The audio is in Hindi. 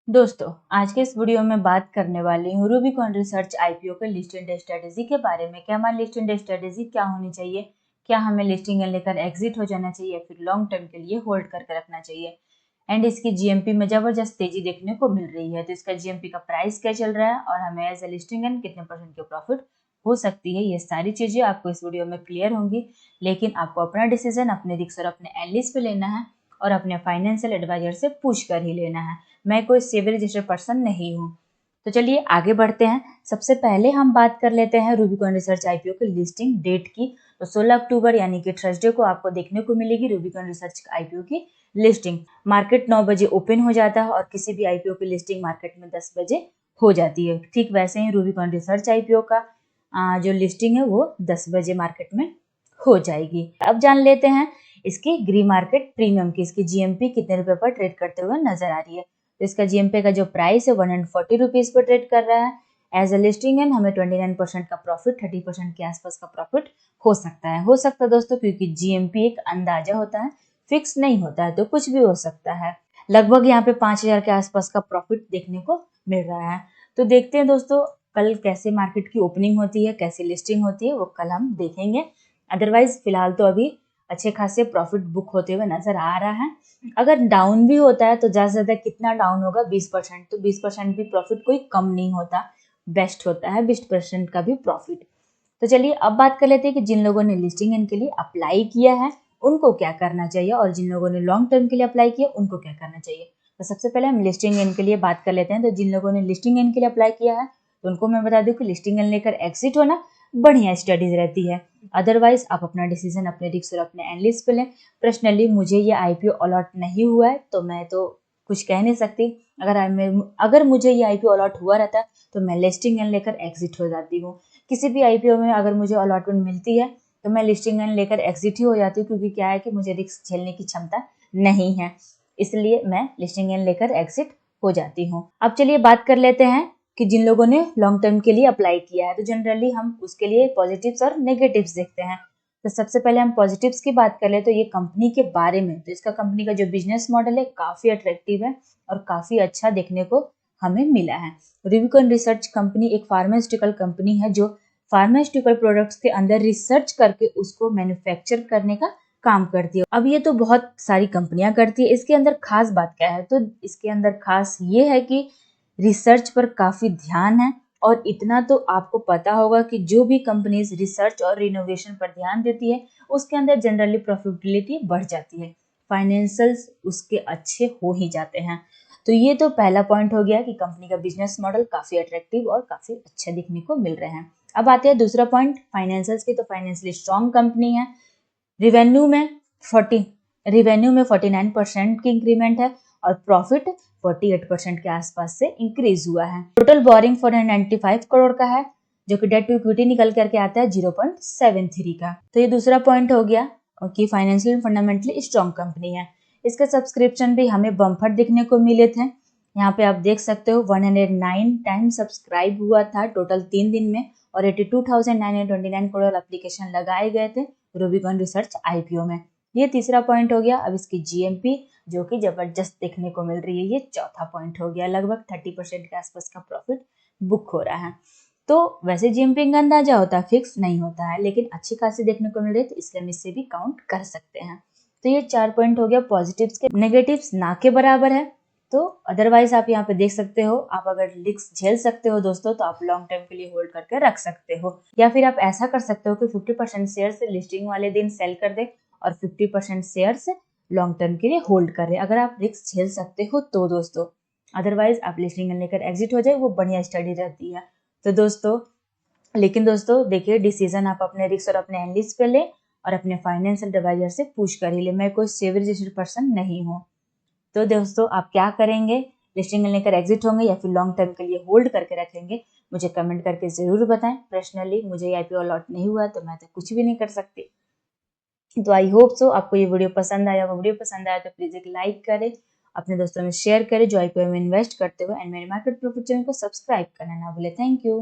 दोस्तों, आज के इस वीडियो में बात करने वाली हूँ रूबिकॉन रिसर्च आईपीओ के लिस्टिंग स्ट्रेटेजी के बारे में कि हमारी लिस्टिंग स्ट्रेटेजी क्या होनी चाहिए, क्या हमें लिस्टिंग लेकर एग्जिट हो जाना चाहिए या फिर लॉन्ग टर्म के लिए होल्ड करके रखना चाहिए। एंड इसकी जीएमपी में जबरदस्त तेजी देखने को मिल रही है, तो इसका जीएमपी का प्राइस क्या चल रहा है और हमें एज ए लिस्टिंग एंड कितने परसेंट की प्रॉफिट हो सकती है, ये सारी चीजें आपको इस वीडियो में क्लियर होंगी। लेकिन आपको अपना डिसीजन अपने रिस्क और अपने एनालिस्ट पे लेना है और अपने फाइनेंशियल एडवाइजर से पूछ कर ही लेना है। मैं कोई सेबी रजिस्टर्ड पर्सन नहीं हूँ। तो चलिए आगे बढ़ते हैं। सबसे पहले हम बात कर लेते हैं रूबिकॉन रिसर्च आईपीओ की लिस्टिंग डेट की। तो 16 अक्टूबर यानी कि थर्सडे को आपको देखने को मिलेगी रूबिकॉन रिसर्च आईपीओ की लिस्टिंग। मार्केट 9 बजे ओपन हो जाता है और किसी भी आईपीओ की लिस्टिंग मार्केट में 10 बजे हो जाती है। ठीक वैसे ही रूबिकॉन रिसर्च आईपीओ का जो लिस्टिंग है वो 10 बजे मार्केट में हो जाएगी। अब जान लेते हैं इसकी ग्री मार्केट प्रीमियम की, इसकी जीएमपी कितने रुपए पर ट्रेड करते हुए नजर आ रही है। तो इसका जीएमपी का जो प्राइस है 140 रुपीज पर ट्रेड कर रहा है। एज ए लिस्टिंग एंड हमें 29% का प्रॉफिट, 30% के आसपास का प्रॉफिट हो सकता है दोस्तों, क्योंकि जीएमपी एक अंदाजा होता है, फिक्स नहीं होता है, तो कुछ भी हो सकता है। लगभग यहाँ पे 5,000 के आसपास का प्रॉफिट देखने को मिल रहा है। तो देखते हैं दोस्तों कल कैसे मार्केट की ओपनिंग होती है, कैसी लिस्टिंग होती है, वो कल हम देखेंगे। अदरवाइज फिलहाल तो अभी अच्छे खासे प्रॉफिट बुक होते हुए नजर आ रहा है। अगर डाउन भी होता है तो ज्यादा से ज्यादा कितना डाउन होगा, 20%। तो 20% भी प्रॉफिट कोई कम नहीं होता, बेस्ट होता है 20% का भी प्रॉफिट। तो चलिए अब बात कर लेते हैं कि जिन लोगों ने लिस्टिंग एंड के लिए अप्लाई किया है उनको क्या करना चाहिए और जिन लोगों ने लॉन्ग टर्म के लिए अप्लाई किया उनको क्या करना चाहिए। तो सबसे पहले हम लिस्टिंग एंड के लिए बात कर लेते हैं। तो जिन लोगों ने लिस्टिंग एंड के लिए अप्लाई किया है तो उनको मैं बता दूं कि लिस्टिंग एंड लेकर एग्जिट होना बढ़िया स्टडीज रहती है। अदरवाइज आप अपना डिसीजन अपने रिस्क और अपने एनालिस्ट पे लें। पर्सनली मुझे ये आईपीओ अलॉट नहीं हुआ है तो मैं तो कुछ कह नहीं सकती। अगर मुझे ये आईपीओ अलॉट हुआ रहता तो मैं लिस्टिंग एंड लेकर एग्जिट हो जाती हूँ। किसी भी आईपीओ में अगर मुझे अलॉटमेंट मिलती है तो मैं लिस्टिंग एंड लेकर एग्जिट ही हो जाती हूँ, क्योंकि क्या है कि मुझे रिस्क झेलने की क्षमता नहीं है, इसलिए मैं लिस्टिंग एंड लेकर एग्जिट हो जाती हूँ। अब चलिए बात कर लेते हैं कि जिन लोगों ने लॉन्ग टर्म के लिए अप्लाई किया है तो जनरली हम उसके लिए पॉजिटिव्स और नेगेटिव्स देखते हैं। तो सबसे पहले हम पॉजिटिव्स की बात कर ले तो ये कंपनी के बारे में, तो इसका कंपनी का जो बिजनेस मॉडल है काफी अट्रैक्टिव है और काफी अच्छा देखने को हमें मिला है। रूबिकॉन रिसर्च कंपनी एक फार्मास्यूटिकल कंपनी है जो फार्मास्यूटिकल प्रोडक्ट्स के अंदर रिसर्च करके उसको मैन्युफैक्चर करने का काम करती है। अब ये तो बहुत सारी कंपनियां करती है, इसके अंदर खास बात क्या है, तो इसके अंदर खास ये है कि रिसर्च पर काफी ध्यान है। और इतना तो आपको पता होगा कि जो भी कंपनीज रिसर्च और रिनोवेशन पर ध्यान देती है उसके अंदर जनरली प्रॉफिटेबिलिटी बढ़ जाती है, फाइनेंशियल्स उसके अच्छे हो ही जाते हैं। तो ये तो पहला पॉइंट हो गया कि कंपनी का बिजनेस मॉडल काफी अट्रैक्टिव और काफी अच्छा दिखने को मिल रहे हैं। अब आते हैं दूसरा पॉइंट फाइनेंशियल्स की। तो फाइनेंशियली स्ट्रॉन्ग कंपनी है। रिवेन्यू में 49% की इंक्रीमेंट है और प्रॉफिट 48% के आसपास से इंक्रीज हुआ है। टोटल बोरिंग 495 करोड़ का है, जो कि डेट टू इक्विटी निकल करके आता है 0.73 का। तो ये दूसरा पॉइंट हो गया कि फाइनेंशियल फंडामेंटली स्ट्रॉन्ग कंपनी है। इसका सब्सक्रिप्शन भी हमें बम्पर देखने को मिले थे। यहाँ पे आप देख सकते हो 109 टाइम सब्सक्राइब हुआ था टोटल 3 दिन में और 82,929 करोड़ एप्लीकेशन लगाए गए थे रूबिकॉन रिसर्च आईपीओ में। ये तीसरा पॉइंट हो गया। अब इसकी जीएमपी जो कि जबरदस्त देखने को मिल रही है, ये चौथा पॉइंट हो गया। लगभग 30% के आसपास का प्रॉफिट बुक हो रहा है। तो वैसे जीएमपी का अंदाजा होता है, फिक्स नहीं होता है, लेकिन अच्छी खासी देखने को मिल रही है तो इसलिए हम इससे भी काउंट कर सकते हैं। तो ये 4 पॉइंट हो गया पॉजिटिव्स के। नेगेटिव्स ना के बराबर है। तो अदरवाइज आप यहाँ पे देख सकते हो, आप अगर रिस्क झेल सकते हो दोस्तों तो आप लॉन्ग टर्म के लिए होल्ड करके रख सकते हो, या फिर आप ऐसा कर सकते हो कि 50% शेयर लिस्टिंग वाले दिन सेल कर दे और 50% शेयर्स लॉन्ग टर्म के लिए होल्ड कर रहे, अगर आप रिस्क झेल सकते हो तो दोस्तों। अदरवाइज आप लिस्टिंग लेकर एग्जिट हो जाए, वो बढ़िया स्टडी रहती है। तो दोस्तों लेकिन दोस्तों देखिए, डिसीजन आप अपने रिस्क और अपने एनालिस्ट पे ले और अपने फाइनेंशियल एडवाइजर से पूछ कर ही ले। मैं कोई सेवी रजिस्टर्ड पर्सन नहीं हूँ। तो दोस्तों आप क्या करेंगे, लिस्टिंग लेकर एग्जिट होंगे या फिर लॉन्ग टर्म के लिए होल्ड करके रखेंगे, मुझे कमेंट करके जरूर बताएं। पर्सनली मुझे आईपीओ अलॉट नहीं हुआ तो मैं तो कुछ भी नहीं कर सकती। तो आई होप सो आपको ये वीडियो पसंद आया। वीडियो पसंद आया तो प्लीज एक लाइक करें, अपने दोस्तों में शेयर करें जो आईपीओ में इन्वेस्ट करते हो, एंड मेरे मार्केट प्रॉफिट चैनल को सब्सक्राइब करना ना भूले। Thank you.